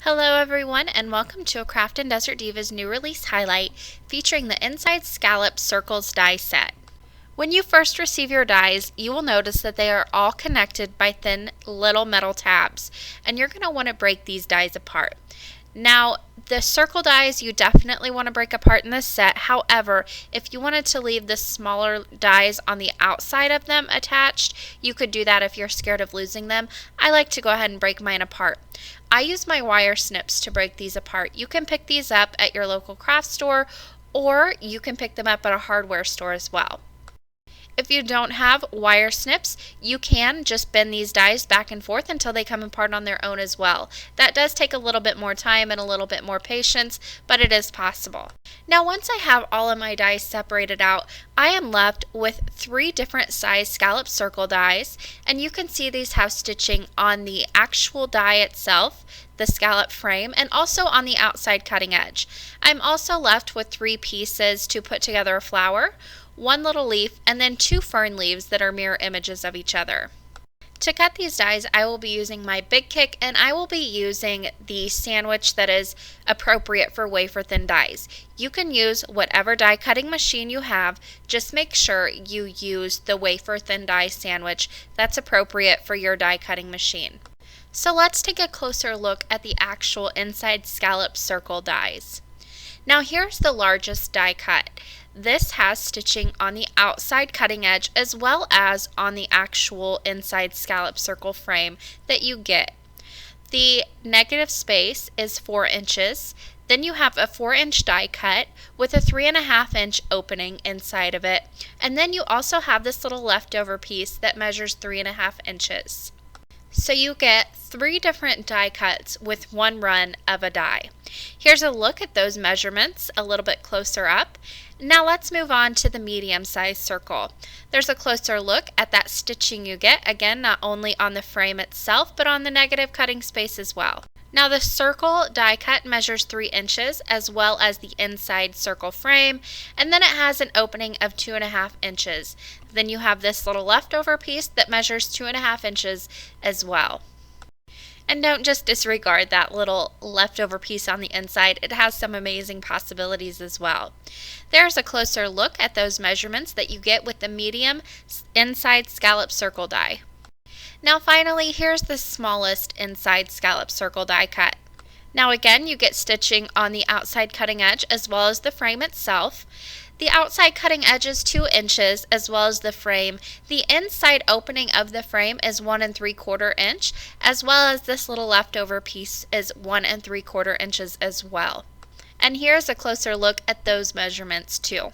Hello everyone and welcome to a Craftin Desert Divas new release highlight featuring the Inside Scalloped Circles die set. When you first receive your dies, you will notice that they are all connected by thin little metal tabs, and you're going to want to break these dies apart. Now, the circle dies you definitely want to break apart in this set. However, if you wanted to leave the smaller dies on the outside of them attached, you could do that if you're scared of losing them. I like to go ahead and break mine apart. I use my wire snips to break these apart. You can pick these up at your local craft store, or you can pick them up at a hardware store as well. If you don't have wire snips, you can just bend these dies back and forth until they come apart on their own as well. That does take a little bit more time and a little bit more patience, but it is possible. Now, once I have all of my dies separated out, I am left with 3 different size scallop circle dies, and you can see these have stitching on the actual die itself, the scallop frame, and also on the outside cutting edge. I'm also left with 3 pieces to put together a flower, 1 little leaf, and then 2 fern leaves that are mirror images of each other. To cut these dies, I will be using my Big Kick, and I will be using the sandwich that is appropriate for wafer thin dies. You can use whatever die cutting machine you have, just make sure you use the wafer thin die sandwich that's appropriate for your die cutting machine. So let's take a closer look at the actual inside scallop circle dies. Now here's the largest die cut. This has stitching on the outside cutting edge as well as on the actual inside scallop circle frame that you get. The negative space is 4 inches. Then you have a 4-inch die cut with a 3.5-inch opening inside of it. And then you also have this little leftover piece that measures 3.5 inches. So you get 3 different die cuts with 1 run of a die. Here's a look at those measurements a little bit closer up. Now let's move on to the medium-sized circle. There's a closer look at that stitching you get, again, not only on the frame itself, but on the negative cutting space as well. Now the circle die cut measures 3 inches as well as the inside circle frame, and then it has an opening of 2.5 inches. Then you have this little leftover piece that measures 2.5 inches as well. And don't just disregard that little leftover piece on the inside. It has some amazing possibilities as well. There's a closer look at those measurements that you get with the medium inside scallop circle die. Now finally, here's the smallest inside scallop circle die cut. Now again, you get stitching on the outside cutting edge as well as the frame itself. The outside cutting edge is 2 inches as well as the frame. The inside opening of the frame is 1 3/4 inch, as well as this little leftover piece is 1 3/4 inches as well. And here's a closer look at those measurements too.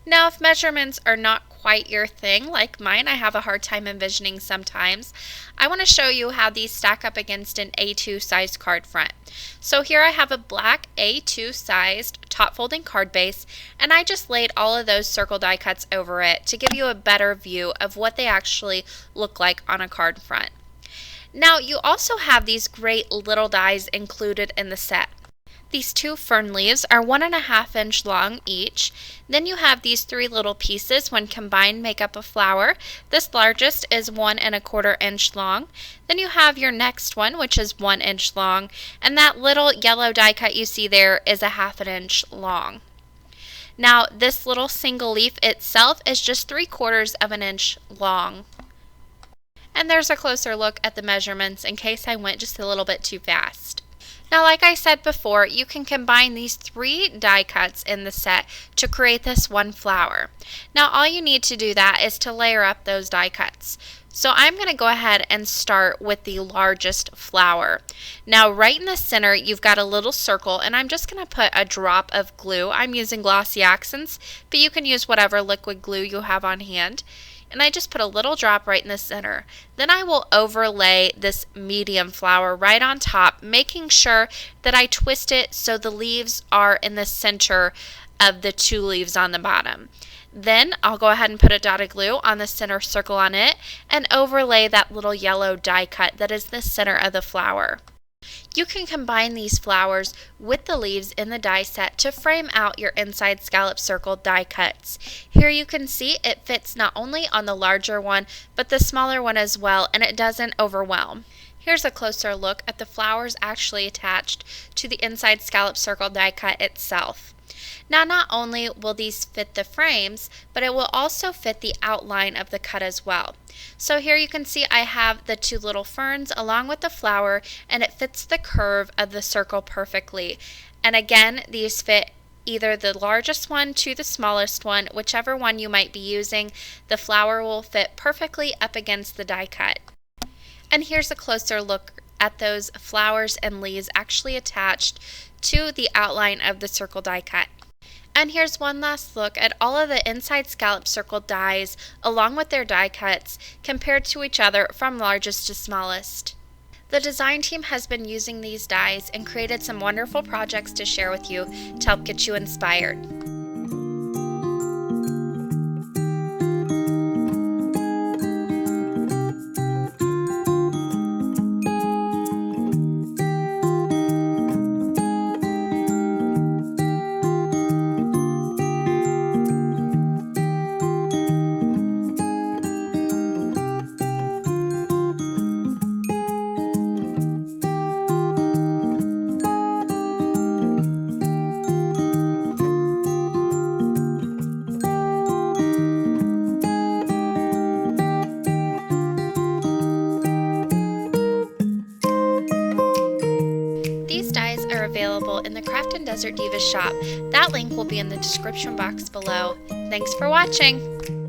Now, if measurements are not quite your thing, like mine, I have a hard time envisioning sometimes, I want to show you how these stack up against an A2 sized card front. So here I have a black A2 sized top folding card base, and I just laid all of those circle die cuts over it to give you a better view of what they actually look like on a card front. Now, you also have these great little dies included in the set. These 2 fern leaves are 1.5 inch long each. Then you have these 3 little pieces, when combined make up a flower. This largest is 1 1/4 inch long. Then you have your next one, which is 1 inch long, and that little yellow die cut you see there is a 1/2 inch long. Now this little single leaf itself is just 3/4 of an inch long. And there's a closer look at the measurements in case I went just a little bit too fast. Now, like I said before, you can combine these 3 die cuts in the set to create this one flower. Now, all you need to do that is to layer up those die cuts. So I'm going to go ahead and start with the largest flower. Now, right in the center, you've got a little circle, and I'm just going to put a drop of glue. I'm using Glossy Accents, but you can use whatever liquid glue you have on hand. And I just put a little drop right in the center. Then I will overlay this medium flower right on top, making sure that I twist it so the leaves are in the center of the 2 leaves on the bottom. Then I'll go ahead and put a dot of glue on the center circle on it and overlay that little yellow die cut that is the center of the flower. You can combine these flowers with the leaves in the die set to frame out your inside scallop circle die cuts. Here you can see it fits not only on the larger one, but the smaller one as well, and it doesn't overwhelm. Here's a closer look at the flowers actually attached to the inside scallop circle die cut itself. Now, not only will these fit the frames, but it will also fit the outline of the cut as well. So here you can see I have the two little ferns along with the flower, and it fits the curve of the circle perfectly. And again, these fit either the largest one to the smallest one, whichever one you might be using. The flower will fit perfectly up against the die cut. And here's a closer look at those flowers and leaves actually attached to the outline of the circle die cut. And here's one last look at all of the inside scallop circle dies along with their die cuts compared to each other from largest to smallest. The design team has been using these dies and created some wonderful projects to share with you to help get you inspired. These dies are available in the Craftin Desert Divas shop. That link will be in the description box below. Thanks for watching!